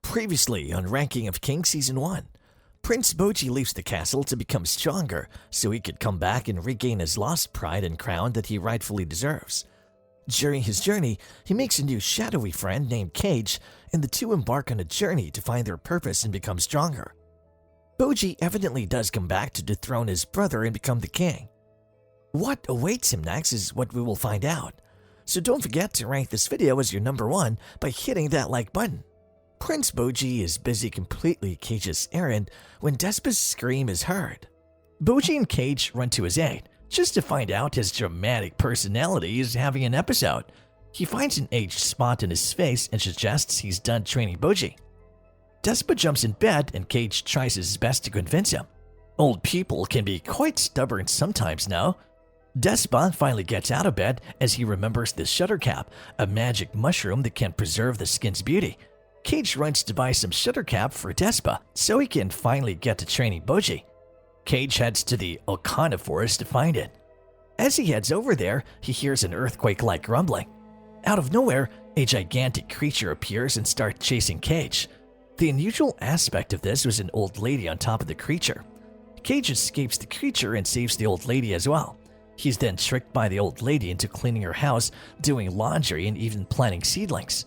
Previously on Ranking of Kings Season 1, Prince Bojji leaves the castle to become stronger so he could come back and regain his lost pride and crown that he rightfully deserves. During his journey, he makes a new shadowy friend named Kage, and the two embark on a journey to find their purpose and become stronger. Bojji evidently does come back to dethrone his brother and become the king. What awaits him next is what we will find out, so don't forget to rank this video as your number 1 by hitting that like button. Prince Bojji is busy completely Kage's errand when Despa's scream is heard. Bojji and Kage run to his aid, just to find out his dramatic personality is having an episode. He finds an aged spot in his face and suggests he's done training Bojji. Despa jumps in bed and Kage tries his best to convince him. Old people can be quite stubborn sometimes now. Despa finally gets out of bed as he remembers the shutter cap, a magic mushroom that can preserve the skin's beauty. Kage runs to buy some shutter cap for Despa so he can finally get to training Bojji. Kage heads to the Okens forest to find it. As he heads over there, he hears an earthquake-like rumbling. Out of nowhere, a gigantic creature appears and starts chasing Kage. The unusual aspect of this was an old lady on top of the creature. Kage escapes the creature and saves the old lady as well. He's then tricked by the old lady into cleaning her house, doing laundry, and even planting seedlings.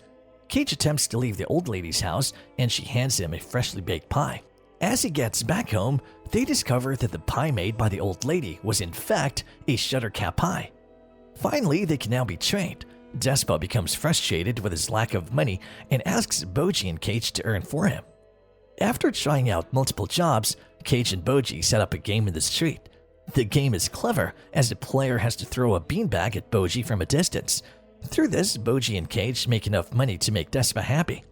Kage attempts to leave the old lady's house and she hands him a freshly baked pie. As he gets back home, they discover that the pie made by the old lady was in fact a shutter cap pie. Finally, they can now be trained. Despa becomes frustrated with his lack of money and asks Bojji and Kage to earn for him. After trying out multiple jobs, Kage and Bojji set up a game in the street. The game is clever as the player has to throw a beanbag at Bojji from a distance. Through this, Bojji and Kage make enough money to make Despa happy.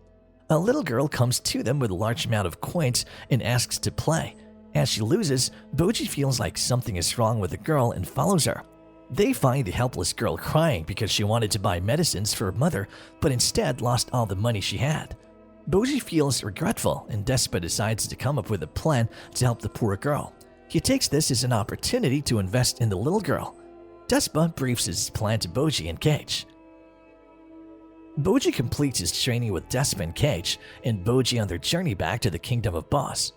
A little girl comes to them with a large amount of coins and asks to play. As she loses, Bojji feels like something is wrong with the girl and follows her. They find the helpless girl crying because she wanted to buy medicines for her mother, but instead lost all the money she had. Bojji feels regretful and Despa decides to come up with a plan to help the poor girl. He takes this as an opportunity to invest in the little girl. Despa briefs his plan to Bojji and Kage. Bojji completes his training with Despa and Kage, and Bojji on their journey back to the Kingdom of Boss.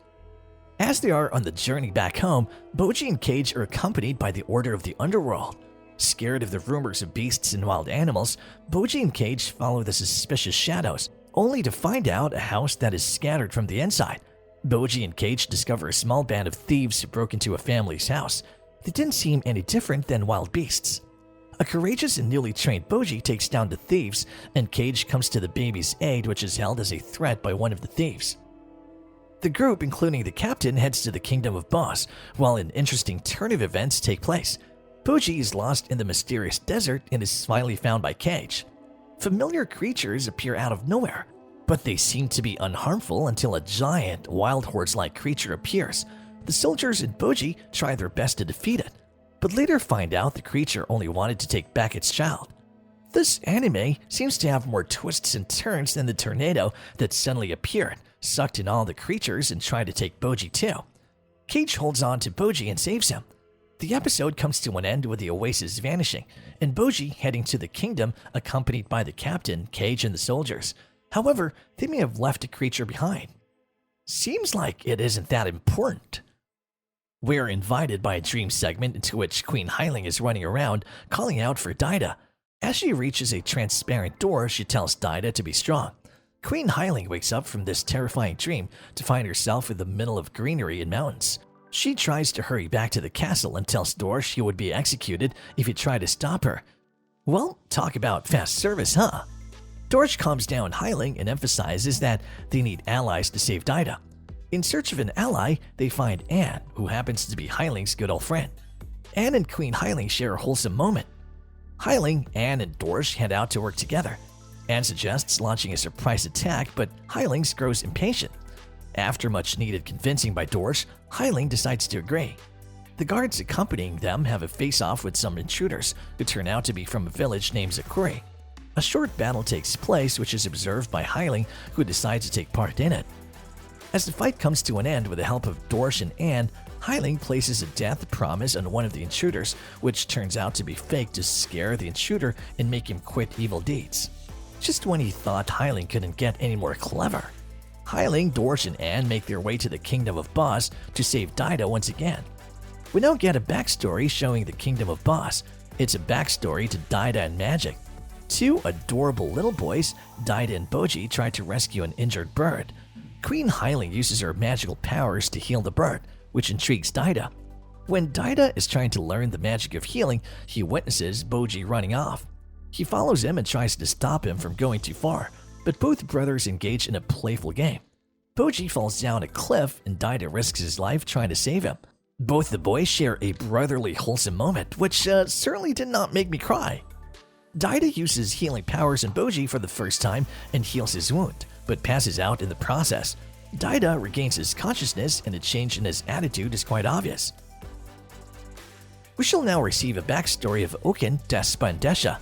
As they are on the journey back home, Bojji and Kage are accompanied by the Order of the Underworld. Scared of the rumors of beasts and wild animals, Bojji and Kage follow the suspicious shadows, only to find out a house that is scattered from the inside. Bojji and Kage discover a small band of thieves who broke into a family's house. They didn't seem any different than wild beasts. A courageous and newly trained Bojji takes down the thieves, and Kage comes to the baby's aid, which is held as a threat by one of the thieves. The group, including the captain, heads to the Kingdom of Boss, while an interesting turn of events take place. Bojji is lost in the mysterious desert and is finally found by Kage. Familiar creatures appear out of nowhere, but they seem to be unharmful until a giant, wild horse-like creature appears. The soldiers and Bojji try their best to defeat it, but later find out the creature only wanted to take back its child. This anime seems to have more twists and turns than the tornado that suddenly appeared, sucked in all the creatures and tried to take Bojji too. Kage holds on to Bojji and saves him. The episode comes to an end with the oasis vanishing, and Bojji heading to the kingdom accompanied by the captain, Kage, and the soldiers. However, they may have left a creature behind. Seems like it isn't that important. We're invited by a dream segment into which Queen Hyling is running around, calling out for Dida. As she reaches a transparent door, she tells Dida to be strong. Queen Hyling wakes up from this terrifying dream to find herself in the middle of greenery and mountains. She tries to hurry back to the castle and tells Dorsh she would be executed if he tried to stop her. Well, talk about fast service, huh? Dorsh calms down Hyling and emphasizes that they need allies to save Dida. In search of an ally, they find Anne, who happens to be Hyling's good old friend. Anne and Queen Hyling share a wholesome moment. Hyling, Anne, and Dorsh head out to work together. Anne suggests launching a surprise attack, but Hyling grows impatient. After much needed convincing by Dorsh, Hyling decides to agree. The guards accompanying them have a face-off with some intruders who turn out to be from a village named Zakuri. A short battle takes place, which is observed by Hyling, who decides to take part in it. As the fight comes to an end with the help of Dorsh and Anne, Hyling places a death promise on one of the intruders, which turns out to be fake to scare the intruder and make him quit evil deeds. Just when he thought Hyling couldn't get any more clever. Hyling, Dorsch, and Anne make their way to the Kingdom of Boss to save Daida once again. We now get a backstory showing the Kingdom of Boss. It's a backstory to Daida and magic. Two adorable little boys, Daida and Bojji, try to rescue an injured bird. Queen Hyling uses her magical powers to heal the bird, which intrigues Daida. When Daida is trying to learn the magic of healing, he witnesses Bojji running off. He follows him and tries to stop him from going too far, but both brothers engage in a playful game. Bojji falls down a cliff and Daida risks his life trying to save him. Both the boys share a brotherly, wholesome moment, which certainly did not make me cry. Daida uses healing powers in Bojji for the first time and heals his wound, but passes out in the process. Daida regains his consciousness and a change in his attitude is quite obvious. We shall now receive a backstory of Oken, Despa, and Desha.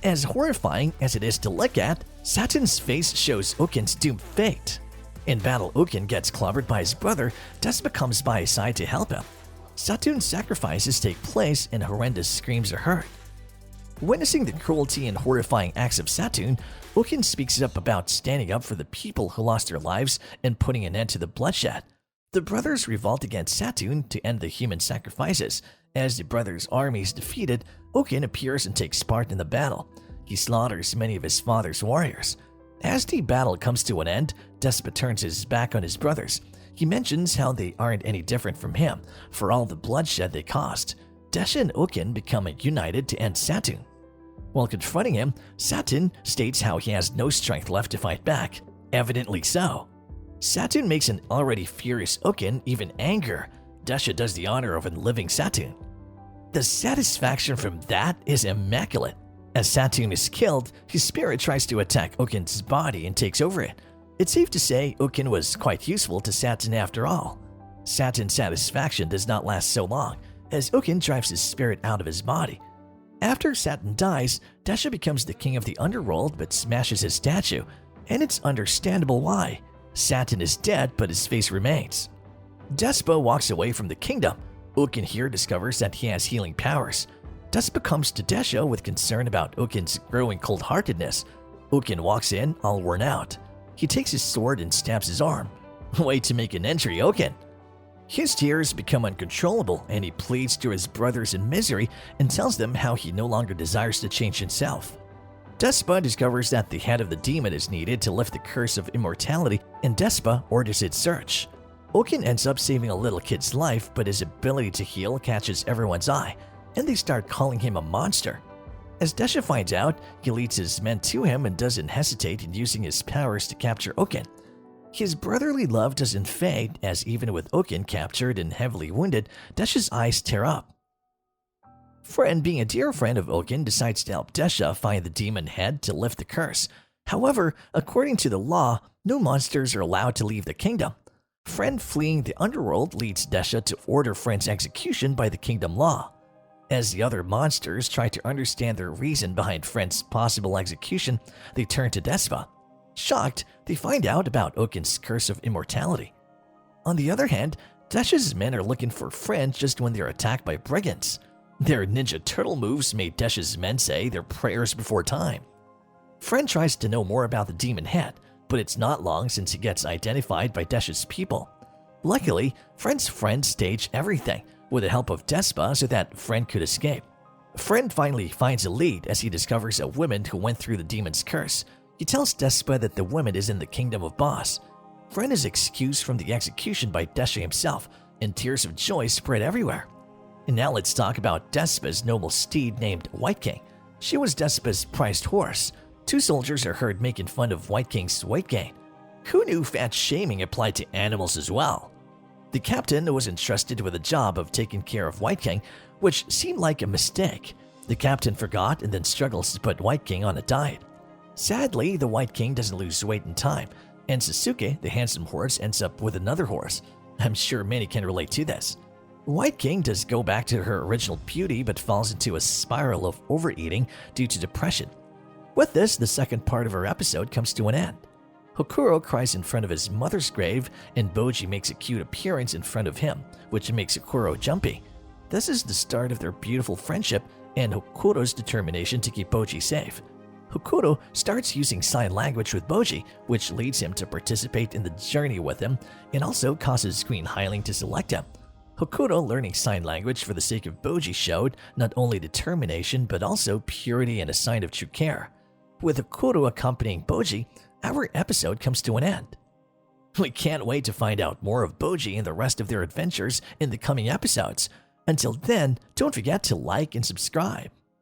As horrifying as it is to look at, Saturn's face shows Oken's doomed fate. In battle, Oken gets clobbered by his brother. Despa comes by his side to help him. Saturn's sacrifices take place and horrendous screams are heard. Witnessing the cruelty and horrifying acts of Saturn, Oken speaks up about standing up for the people who lost their lives and putting an end to the bloodshed. The brothers revolt against Saturn to end the human sacrifices. As the brothers' army is defeated, Oken appears and takes part in the battle. He slaughters many of his father's warriors. As the battle comes to an end, Despa turns his back on his brothers. He mentions how they aren't any different from him for all the bloodshed they caused. Desha and Oken become united to end Saturn. While confronting him, Saturn states how he has no strength left to fight back. Evidently so. Saturn makes an already furious Oken even angrier. Desha does the honor of a living Saturn. The satisfaction from that is immaculate. As Saturn is killed, his spirit tries to attack Oken's body and takes over it. It's safe to say Oken was quite useful to Saturn after all. Saturn's satisfaction does not last so long, as Oken drives his spirit out of his body. After Saturn dies, Desha becomes the king of the underworld but smashes his statue, and it's understandable why. Saturn is dead, but his face remains. Despa walks away from the kingdom. Oken here discovers that he has healing powers. Despa comes to Desha with concern about Oken's growing cold-heartedness. Oken walks in, all worn out. He takes his sword and stabs his arm. Way to make an entry, Oken! His tears become uncontrollable and he pleads to his brothers in misery and tells them how he no longer desires to change himself. Despa discovers that the head of the demon is needed to lift the curse of immortality and Despa orders its search. Oken ends up saving a little kid's life, but his ability to heal catches everyone's eye and they start calling him a monster. As Desha finds out, he leads his men to him and doesn't hesitate in using his powers to capture Oken. His brotherly love doesn't fade, as even with Oken captured and heavily wounded, Desha's eyes tear up. Friend, being a dear friend of Oken, decides to help Desha find the demon head to lift the curse. However, according to the law, no monsters are allowed to leave the kingdom. Friend fleeing the underworld leads Desha to order Friend's execution by the kingdom law. As the other monsters try to understand the reason behind Friend's possible execution, they turn to Despa. Shocked, they find out about Oken's curse of immortality. On the other hand, Desha's men are looking for Friend just when they're attacked by brigands. Their Ninja Turtle moves made Desha's men say their prayers before time. Friend tries to know more about the demon head, but it's not long since he gets identified by Desha's people. Luckily, Friend's friends stage everything with the help of Despa so that Friend could escape. Friend finally finds a lead as he discovers a woman who went through the demon's curse. He tells Despa that the woman is in the kingdom of Boss. Friend is excused from the execution by Desha himself, and tears of joy spread everywhere. And now let's talk about Despa's noble steed named White King. She was Despa's prized horse. Two soldiers are heard making fun of White King's weight gain. Who knew fat shaming applied to animals as well? The captain was entrusted with the job of taking care of White King, which seemed like a mistake. The captain forgot and then struggles to put White King on a diet. Sadly, the White King doesn't lose weight in time, and Sasuke, the handsome horse, ends up with another horse. I'm sure many can relate to this. White King does go back to her original beauty but falls into a spiral of overeating due to depression. With this, the second part of our episode comes to an end. Hokuro cries in front of his mother's grave, and Bojji makes a cute appearance in front of him, which makes Hokuro jumpy. This is the start of their beautiful friendship and Hokuro's determination to keep Bojji safe. Hokuro starts using sign language with Bojji, which leads him to participate in the journey with him and also causes Queen Hyling to select him. Hokuro learning sign language for the sake of Bojji showed not only determination but also purity and a sign of true care. With Hokuro accompanying Bojji, our episode comes to an end. We can't wait to find out more of Bojji and the rest of their adventures in the coming episodes. Until then, don't forget to like and subscribe.